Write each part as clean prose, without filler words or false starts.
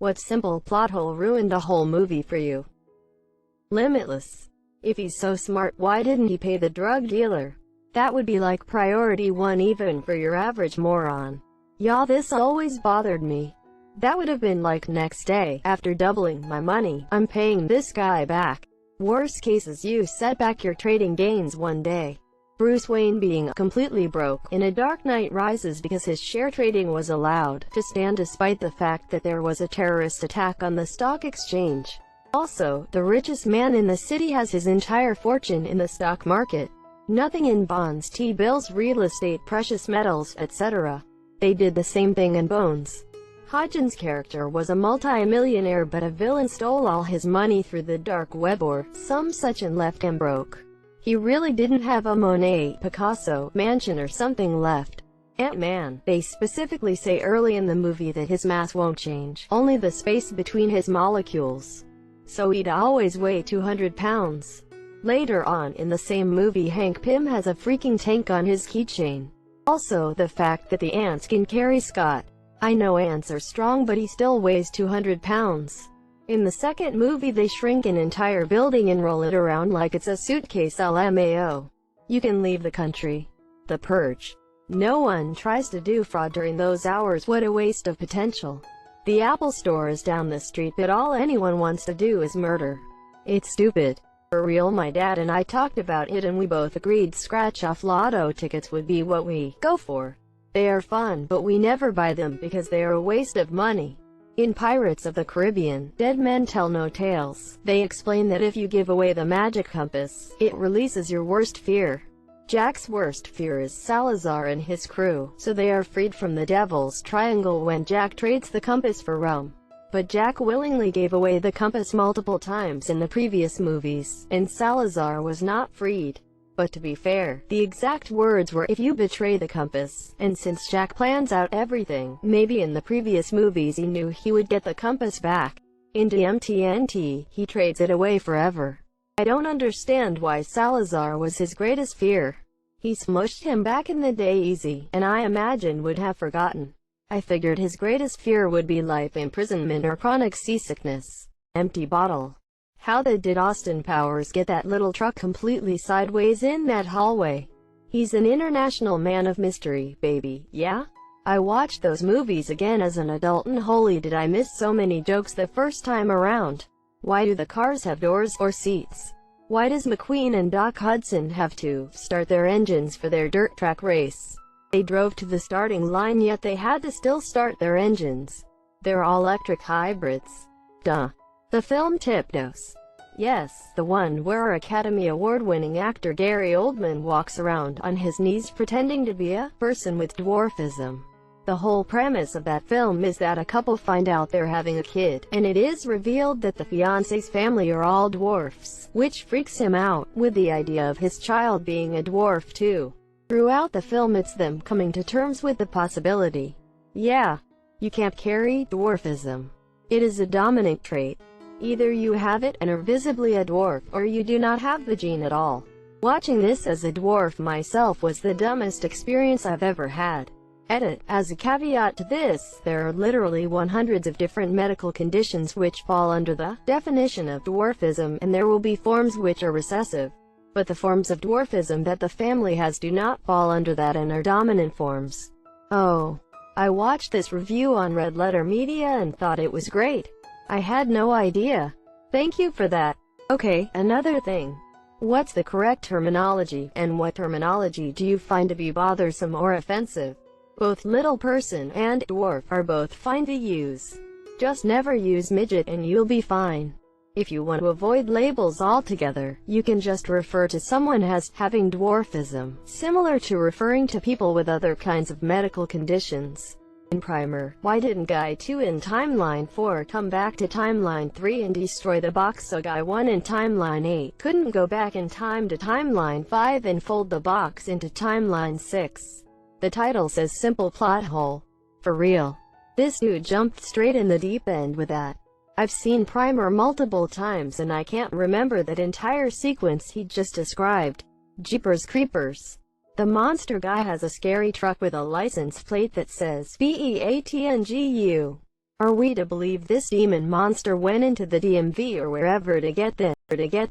What simple plot hole ruined a whole movie for you? Limitless. If he's so smart, why didn't he pay the drug dealer? That would be like priority one even for your average moron. Y'all, this always bothered me. That would have been like, next day, after doubling my money, I'm paying this guy back. Worst case is you set back your trading gains one day. Bruce Wayne being completely broke in A Dark Knight Rises because his share trading was allowed to stand despite the fact that there was a terrorist attack on the stock exchange. Also, the richest man in the city has his entire fortune in the stock market. Nothing in bonds, T-bills, real estate, precious metals, etc. They did the same thing in Bones. Hodgins' character was a multi-millionaire, but a villain stole all his money through the dark web or some such and left him broke. He really didn't have a Monet, Picasso, mansion or something left. Ant-Man, they specifically say early in the movie that his mass won't change, only the space between his molecules. So he'd always weigh 200 pounds. Later on in the same movie, Hank Pym has a freaking tank on his keychain. Also, the fact that the ants can carry Scott. I know ants are strong, but he still weighs 200 pounds. In the second movie, they shrink an entire building and roll it around like it's a suitcase. LMAO. You can leave the country. The Purge. No one tries to do fraud during those hours. What a waste of potential. The Apple Store is down the street, but all anyone wants to do is murder. It's stupid. For real, my dad and I talked about it and we both agreed scratch-off lotto tickets would be what we go for. They are fun, but we never buy them because they are a waste of money. In Pirates of the Caribbean, Dead Men Tell No Tales, they explain that if you give away the magic compass, it releases your worst fear. Jack's worst fear is Salazar and his crew, so they are freed from the Devil's Triangle when Jack trades the compass for rum. But Jack willingly gave away the compass multiple times in the previous movies, and Salazar was not freed. But to be fair, the exact words were, "If you betray the compass," and since Jack plans out everything, maybe in the previous movies he knew he would get the compass back. In DMTNT, he trades it away forever. I don't understand why Salazar was his greatest fear. He smushed him back in the day easy, and I imagine would have forgotten. I figured his greatest fear would be life imprisonment or chronic seasickness. Empty bottle. How did Austin Powers get that little truck completely sideways in that hallway? He's an international man of mystery, baby, yeah? I watched those movies again as an adult and holy did I miss so many jokes the first time around. Why do the cars have doors or seats? Why does McQueen and Doc Hudson have to start their engines for their dirt track race? They drove to the starting line yet they had to still start their engines. They're all electric hybrids. Duh. The film Tiptoes. Yes, the one where our Academy Award-winning actor Gary Oldman walks around on his knees pretending to be a person with dwarfism. The whole premise of that film is that a couple find out they're having a kid, and it is revealed that the fiancé's family are all dwarfs, which freaks him out, with the idea of his child being a dwarf too. Throughout the film it's them coming to terms with the possibility. Yeah, you can't carry dwarfism. It is a dominant trait. Either you have it and are visibly a dwarf, or you do not have the gene at all. Watching this as a dwarf myself was the dumbest experience I've ever had. Edit. As a caveat to this, there are literally hundreds of different medical conditions which fall under the definition of dwarfism, and there will be forms which are recessive. But the forms of dwarfism that the family has do not fall under that and are dominant forms. Oh. I watched this review on Red Letter Media and thought it was great. I had no idea. Thank you for that. Okay, another thing. What's the correct terminology, and what terminology do you find to be bothersome or offensive? Both little person and dwarf are both fine to use. Just never use midget and you'll be fine. If you want to avoid labels altogether, you can just refer to someone as having dwarfism, similar to referring to people with other kinds of medical conditions. In Primer, why didn't Guy 2 in Timeline 4 come back to Timeline 3 and destroy the box so Guy 1 in Timeline 8 couldn't go back in time to Timeline 5 and fold the box into Timeline 6? The title says simple plot hole. For real. This dude jumped straight in the deep end with that. I've seen Primer multiple times and I can't remember that entire sequence he just described. Jeepers creepers. The monster guy has a scary truck with a license plate that says BEATNGU. Are we to believe this demon monster went into the DMV or wherever to get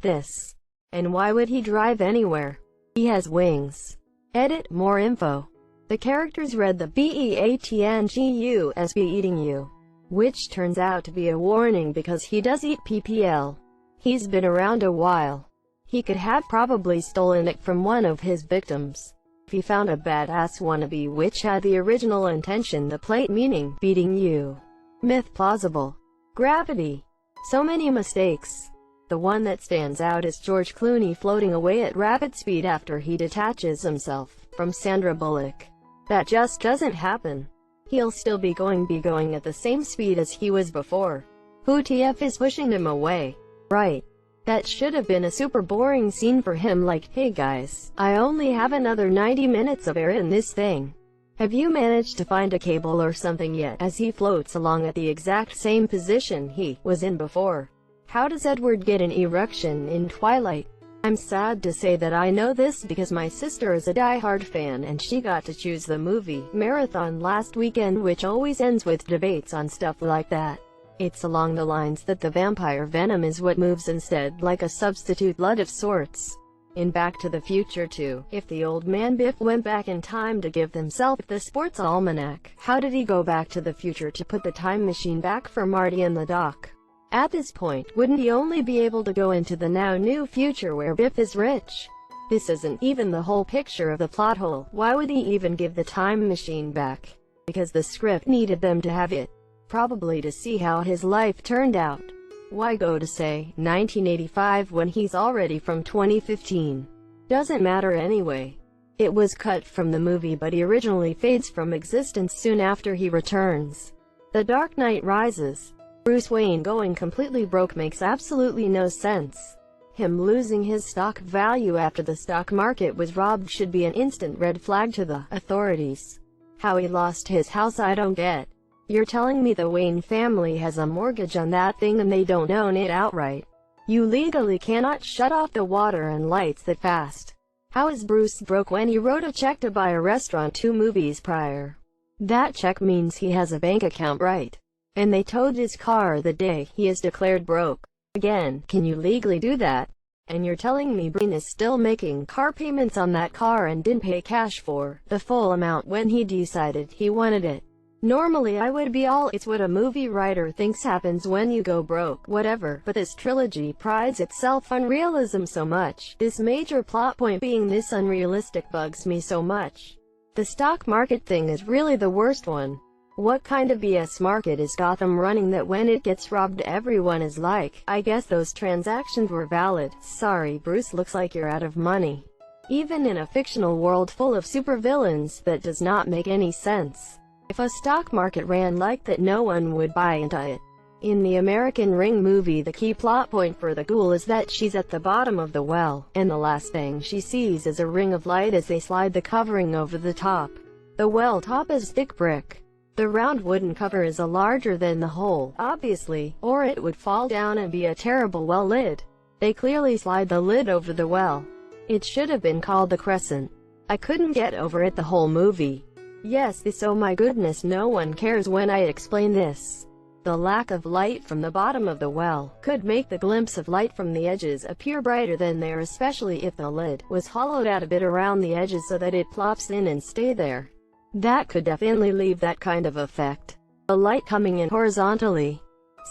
this? And why would he drive anywhere? He has wings. Edit, more info. The characters read the BEATNGUS be eating you, which turns out to be a warning because he does eat PPL. He's been around a while. He could have probably stolen it from one of his victims. If he found a badass wannabe which had the original intention, the plate meaning, beating you. Myth plausible. Gravity. So many mistakes. The one that stands out is George Clooney floating away at rapid speed after he detaches himself from Sandra Bullock. That just doesn't happen. He'll still be going at the same speed as he was before. Who TF is pushing him away? Right. That should have been a super boring scene for him, like, hey guys, I only have another 90 minutes of air in this thing. Have you managed to find a cable or something yet? As he floats along at the exact same position he was in before. How does Edward get an erection in Twilight? I'm sad to say that I know this because my sister is a die-hard fan and she got to choose the movie marathon last weekend, which always ends with debates on stuff like that. It's along the lines that the vampire venom is what moves instead, like a substitute blood of sorts. In Back to the Future 2, if the old man Biff went back in time to give himself the sports almanac, how did he go back to the future to put the time machine back for Marty and the Doc? At this point, wouldn't he only be able to go into the now new future where Biff is rich? This isn't even the whole picture of the plot hole. Why would he even give the time machine back? Because the script needed them to have it. Probably to see how his life turned out. Why go to, say, 1985 when he's already from 2015? Doesn't matter anyway. It was cut from the movie, but he originally fades from existence soon after he returns. The Dark Knight Rises. Bruce Wayne going completely broke makes absolutely no sense. Him losing his stock value after the stock market was robbed should be an instant red flag to the authorities. How he lost his house I don't get. You're telling me the Wayne family has a mortgage on that thing and they don't own it outright? You legally cannot shut off the water and lights that fast. How is Bruce broke when he wrote a check to buy a restaurant 2 movies prior? That check means he has a bank account, right? And they towed his car the day he is declared broke. Again, can you legally do that? And you're telling me Breen is still making car payments on that car and didn't pay cash for the full amount when he decided he wanted it? Normally I would be all, it's what a movie writer thinks happens when you go broke, whatever, but this trilogy prides itself on realism so much. This major plot point being this unrealistic bugs me so much. The stock market thing is really the worst one. What kind of BS market is Gotham running that when it gets robbed everyone is like, I guess those transactions were valid. Sorry Bruce, looks like you're out of money. Even in a fictional world full of supervillains, that does not make any sense. If a stock market ran like that, no one would buy into it. In the American Ring movie, the key plot point for the ghoul is that she's at the bottom of the well, and the last thing she sees is a ring of light as they slide the covering over the top. The well top is thick brick. The round wooden cover is larger than the hole, obviously, or it would fall down and be a terrible well lid. They clearly slide the lid over the well. It should have been called the Crescent. I couldn't get over it the whole movie. Yes, this, oh my goodness, no one cares when I explain this. The lack of light from the bottom of the well could make the glimpse of light from the edges appear brighter than they are, especially if the lid was hollowed out a bit around the edges so that it plops in and stay there. That could definitely leave that kind of effect. The light coming in horizontally.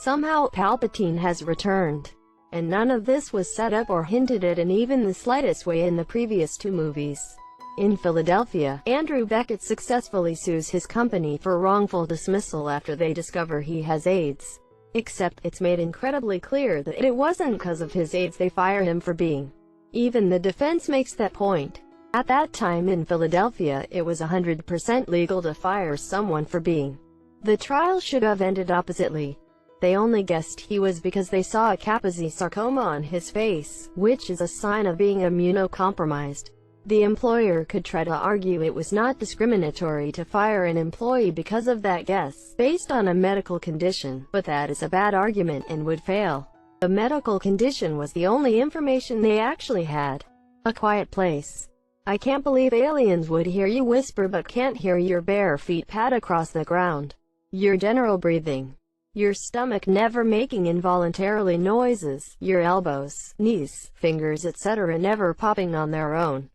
Somehow Palpatine has returned. And none of this was set up or hinted at in even the slightest way in the previous 2 movies. In Philadelphia, Andrew Beckett successfully sues his company for wrongful dismissal after they discover he has AIDS. Except, it's made incredibly clear that it wasn't because of his AIDS they fire him for being. Even the defense makes that point. At that time in Philadelphia, it was 100% legal to fire someone for being. The trial should have ended oppositely. They only guessed he was because they saw a Kaposi sarcoma on his face, which is a sign of being immunocompromised. The employer could try to argue it was not discriminatory to fire an employee because of that guess, based on a medical condition, but that is a bad argument and would fail. The medical condition was the only information they actually had. A quiet place. I can't believe aliens would hear you whisper but can't hear your bare feet pad across the ground. Your general breathing. your stomach never making involuntarily noises, your elbows, knees, fingers, etc. never popping on their own.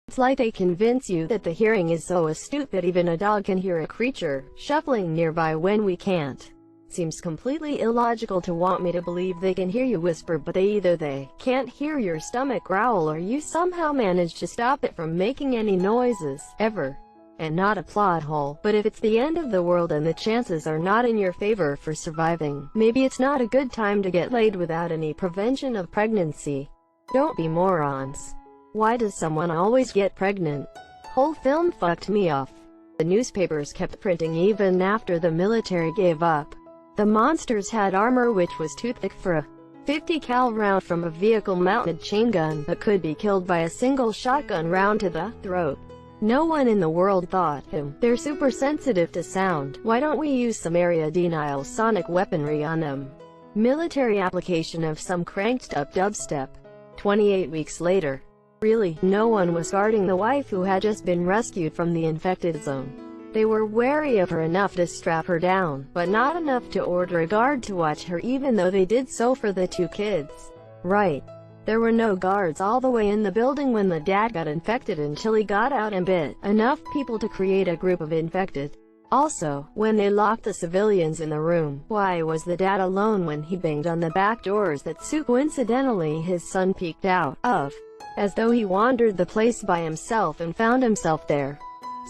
It's like they convince you that the hearing is so astute that even a dog can hear a creature shuffling nearby when we can't. Seems completely illogical to want me to believe they can hear you whisper, but either they can't hear your stomach growl or you somehow manage to stop it from making any noises, ever. And not a plot hole, but if it's the end of the world and the chances are not in your favor for surviving, maybe it's not a good time to get laid without any prevention of pregnancy. Don't be morons. Why does someone always get pregnant? Whole film fucked me off. The newspapers kept printing even after the military gave up. The monsters had armor which was too thick for a 50 cal round from a vehicle-mounted chain gun, but could be killed by a single shotgun round to the throat. No one in the world thought, they're super sensitive to sound, why don't we use some area denial sonic weaponry on them? Military application of some cranked-up dubstep. 28 weeks later. Really, no one was guarding the wife who had just been rescued from the infected zone. They were wary of her enough to strap her down, but not enough to order a guard to watch her, even though they did so for the 2 kids. Right. There were no guards all the way in the building when the dad got infected until he got out and bit enough people to create a group of infected. Also, when they locked the civilians in the room, why was the dad alone when he banged on the back doors that Sooo coincidentally his son peeked out of? As though he wandered the place by himself and found himself there.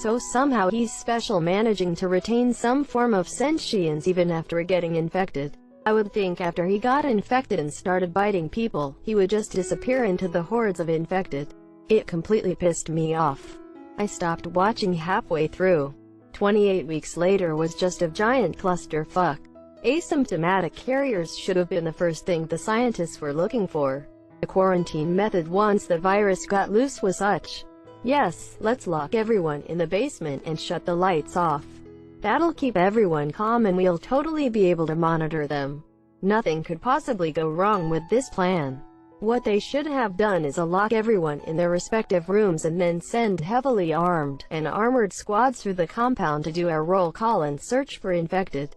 So somehow he's special, managing to retain some form of sentience even after getting infected. I would think after he got infected and started biting people, he would just disappear into the hordes of infected. It completely pissed me off. I stopped watching halfway through. 28 weeks later was just a giant clusterfuck. Asymptomatic carriers should have been the first thing the scientists were looking for. The quarantine method once the virus got loose was such. Yes, let's lock everyone in the basement and shut the lights off. That'll keep everyone calm and we'll totally be able to monitor them. Nothing could possibly go wrong with this plan. What they should have done is lock everyone in their respective rooms and then send heavily armed and armored squads through the compound to do a roll call and search for infected.